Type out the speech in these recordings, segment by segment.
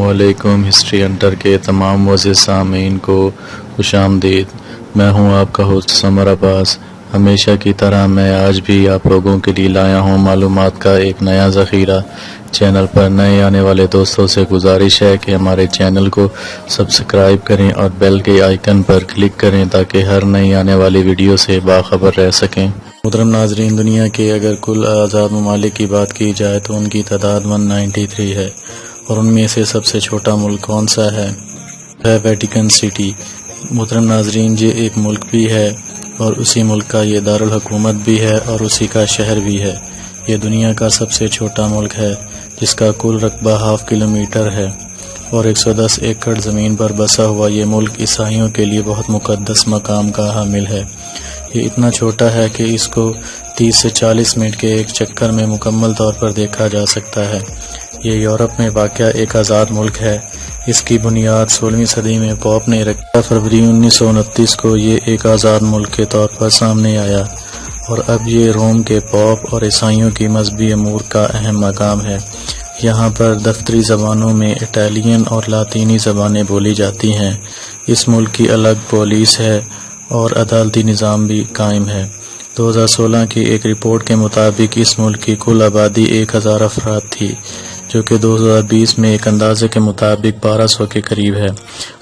علیکم۔ History Hunter کے تمام معزز سامعین کو خوش آمدید۔ میں ہوں آپ کا ہوسٹ سمر عباس۔ ہمیشہ کی طرح میں آج بھی آپ لوگوں کے لیے لایا ہوں معلومات کا ایک نیا ذخیرہ۔ چینل پر نئے آنے والے دوستوں سے گزارش ہے کہ ہمارے چینل کو سبسکرائب کریں اور بیل کے آئیکن پر کلک کریں تاکہ ہر نئی آنے والی ویڈیو سے باخبر رہ سکیں۔ محترم ناظرین، دنیا کے اگر کل آزاد ممالک کی بات کی جائے تو ان کی تعداد 193 ہے، اور ان میں سے سب سے چھوٹا ملک کون سا ہے؟ Vatican city. محترم ناظرین، یہ ایک ملک بھی ہے اور اسی ملک کا یہ دارالحکومت بھی ہے اور اسی کا شہر بھی ہے۔ یہ دنیا کا سب سے چھوٹا ملک ہے جس کا کل رقبہ ½ کلومیٹر ہے، اور 110 ایکڑ زمین پر بسا ہوا یہ ملک عیسائیوں کے لیے بہت مقدس مقام کا حامل ہے۔ یہ اتنا چھوٹا ہے کہ اس کو 30 سے 40 منٹ کے ایک چکر میں مکمل طور پر دیکھا جا سکتا ہے۔ یہ یورپ میں واقع ایک آزاد ملک ہے۔ اس کی بنیاد 16ویں صدی میں پوپ نے رکھی۔ فروری 1929 کو یہ ایک آزاد ملک کے طور پر سامنے آیا، اور اب یہ روم کے پوپ اور عیسائیوں کی مذہبی امور کا اہم مقام ہے۔ یہاں پر دفتری زبانوں میں اٹالین اور لاطینی زبانیں بولی جاتی ہیں۔ اس ملک کی الگ پولیس ہے اور عدالتی نظام بھی قائم ہے۔ 2016 کی ایک رپورٹ کے مطابق اس ملک کی کل آبادی 1000 افراد تھی، جو کہ 2020 میں ایک اندازے کے مطابق 1200 کے قریب ہے۔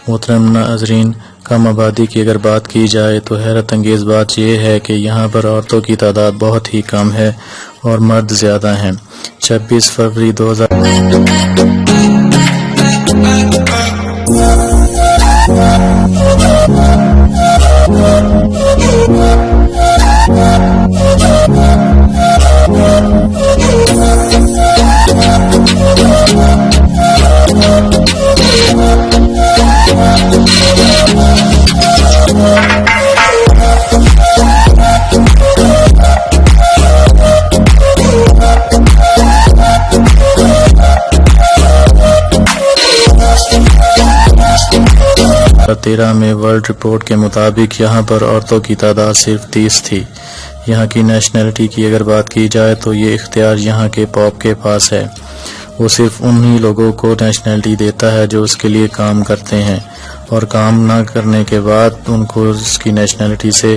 محترم ناظرین، کم آبادی کی اگر بات کی جائے تو حیرت انگیز بات یہ ہے کہ یہاں پر عورتوں کی تعداد بہت ہی کم ہے اور مرد زیادہ ہیں۔ 26 فروری 2000 13 میں ورلڈ رپورٹ کے مطابق یہاں پر عورتوں کی تعداد صرف 30 تھی۔ یہاں کی نیشنلٹی کی اگر بات کی جائے تو یہ اختیار یہاں کے پوپ کے پاس ہے۔ وہ صرف انہی لوگوں کو نیشنلٹی دیتا ہے جو اس کے لیے کام کرتے ہیں، اور کام نہ کرنے کے بعد ان کو اس کی نیشنلٹی سے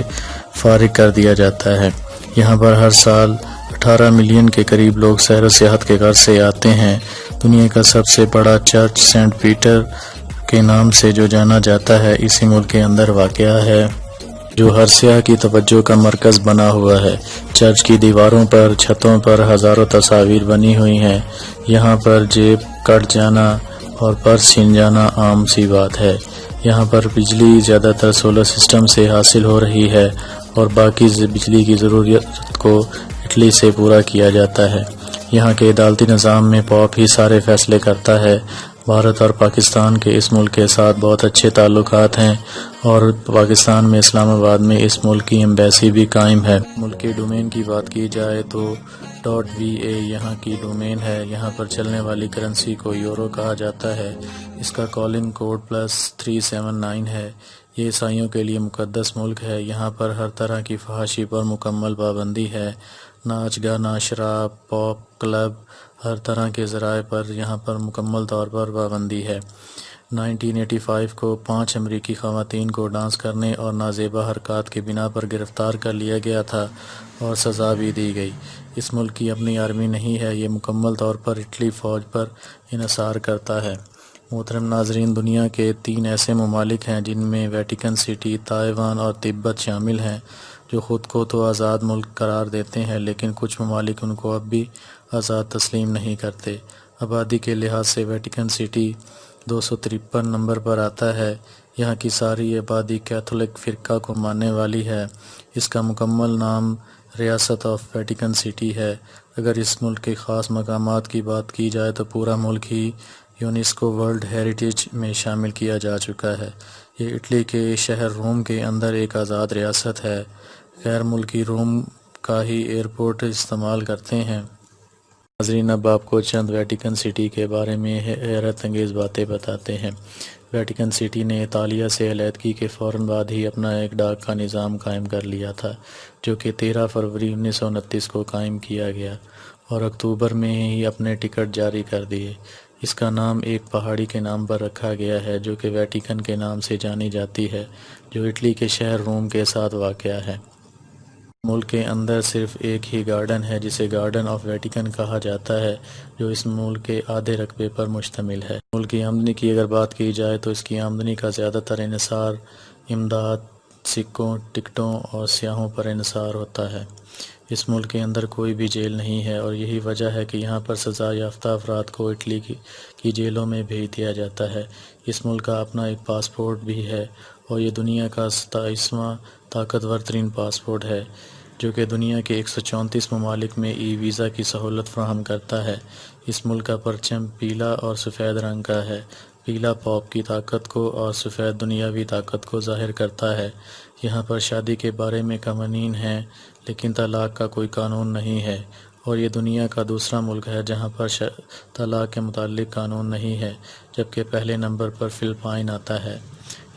فارغ کر دیا جاتا ہے۔ یہاں پر ہر سال 18 ملین کے قریب لوگ سیر و سیاحت کے غرض سے آتے ہیں۔ دنیا کا سب سے بڑا چرچ سینٹ پیٹر کے نام سے جو جانا جاتا ہے اسی ملک کے اندر واقع ہے، جو ہر سیاح کی توجہ کا مرکز بنا ہوا ہے۔ چرچ کی دیواروں پر، چھتوں پر ہزاروں تصاویر بنی ہوئی ہیں۔ یہاں پر جیب کٹ جانا اور پرس چھن جانا عام سی بات ہے۔ یہاں پر بجلی زیادہ تر سولر سسٹم سے حاصل ہو رہی ہے، اور باقی بجلی کی ضرورت کو اٹلی سے پورا کیا جاتا ہے۔ یہاں کے عدالتی نظام میں پوپ ہی سارے فیصلے کرتا ہے۔ بھارت اور پاکستان کے اس ملک کے ساتھ بہت اچھے تعلقات ہیں، اور پاکستان میں اسلام آباد میں اس ملک کی ایمبیسی بھی قائم ہے۔ ملک کے ڈومین کی بات کی جائے تو .va یہاں کی ڈومین ہے۔ یہاں پر چلنے والی کرنسی کو یورو کہا جاتا ہے۔ اس کا کالنگ کوڈ +379 ہے۔ یہ عیسائیوں کے لیے مقدس ملک ہے۔ یہاں پر ہر طرح کی فحاشی پر مکمل پابندی ہے۔ ناچ گانا، شراب، پاپ کلب، ہر طرح کے ذرائع پر یہاں پر مکمل طور پر پابندی ہے۔ 1985 کو 5 امریکی خواتین کو ڈانس کرنے اور نازیبا حرکات کی بنا پر گرفتار کر لیا گیا تھا اور سزا بھی دی گئی۔ اس ملک کی اپنی آرمی نہیں ہے۔ یہ مکمل طور پر اٹلی فوج پر انحصار کرتا ہے۔ محترم ناظرین، دنیا کے 3 ایسے ممالک ہیں جن میں ویٹیکن سٹی، تائیوان اور تبت شامل ہیں، جو خود کو تو آزاد ملک قرار دیتے ہیں، لیکن کچھ ممالک ان کو اب بھی آزاد تسلیم نہیں کرتے۔ آبادی کے لحاظ سے ویٹیکن سٹی 253 نمبر پر آتا ہے۔ یہاں کی ساری آبادی کیتھولک فرقہ کو ماننے والی ہے۔ اس کا مکمل نام ریاست آف ویٹیکن سٹی ہے۔ اگر اس ملک کے خاص مقامات کی بات کی جائے تو پورا ملک ہی یونیسکو ورلڈ ہیریٹیج میں شامل کیا جا چکا ہے۔ یہ اٹلی کے شہر روم کے اندر ایک آزاد ریاست ہے۔ غیر ملکی روم کا ہی ایئرپورٹ استعمال کرتے ہیں۔ ناظرین، اب آپ کو چند ویٹیکن سٹی کے بارے میں حیرت انگیز باتیں بتاتے ہیں۔ ویٹیکن سٹی نے اطالیہ سے علیحدگی کے فوراً بعد ہی اپنا ایک ڈاک کا نظام قائم کر لیا تھا، جو کہ 13 فروری 1929 کو قائم کیا گیا، اور اکتوبر میں ہی اپنے ٹکٹ جاری کر دیے۔ اس کا نام ایک پہاڑی کے نام پر رکھا گیا ہے جو کہ ویٹیکن کے نام سے جانی جاتی ہے، جو اٹلی کے شہر روم کے ساتھ واقع ہے۔ ملک کے اندر صرف ایک ہی گارڈن ہے جسے گارڈن آف ویٹیکن کہا جاتا ہے، جو اس ملک کے آدھے رقبے پر مشتمل ہے۔ ملک کی آمدنی کی اگر بات کی جائے تو اس کی آمدنی کا زیادہ تر انحصار امداد، سکوں، ٹکٹوں اور سیاحوں پر انحصار ہوتا ہے۔ اس ملک کے اندر کوئی بھی جیل نہیں ہے اور یہی وجہ ہے کہ یہاں پر سزا یافتہ افراد کو اٹلی کی جیلوں میں بھیج دیا جاتا ہے۔ اس ملک کا اپنا ایک پاسپورٹ بھی ہے اور یہ دنیا کا 27واں طاقتور ترین پاسپورٹ ہے، جو کہ دنیا کے 134 ممالک میں ای ویزا کی سہولت فراہم کرتا ہے۔ اس ملک کا پرچم پیلا اور سفید رنگ کا ہے۔ پیلا پاپ کی طاقت کو اور سفید دنیاوی طاقت کو ظاہر کرتا ہے۔ یہاں پر شادی کے بارے میں قوانین ہیں لیکن طلاق کا کوئی قانون نہیں ہے، اور یہ دنیا کا دوسرا ملک ہے جہاں پر طلاق کے متعلق قانون نہیں ہے، جبکہ پہلے نمبر پر فلپائن آتا ہے۔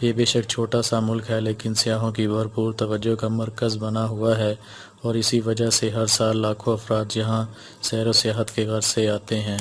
یہ بے شک چھوٹا سا ملک ہے لیکن سیاحوں کی بھرپور توجہ کا مرکز بنا ہوا ہے، اور اسی وجہ سے ہر سال لاکھوں افراد یہاں سیر و سیاحت کے غرض سے آتے ہیں۔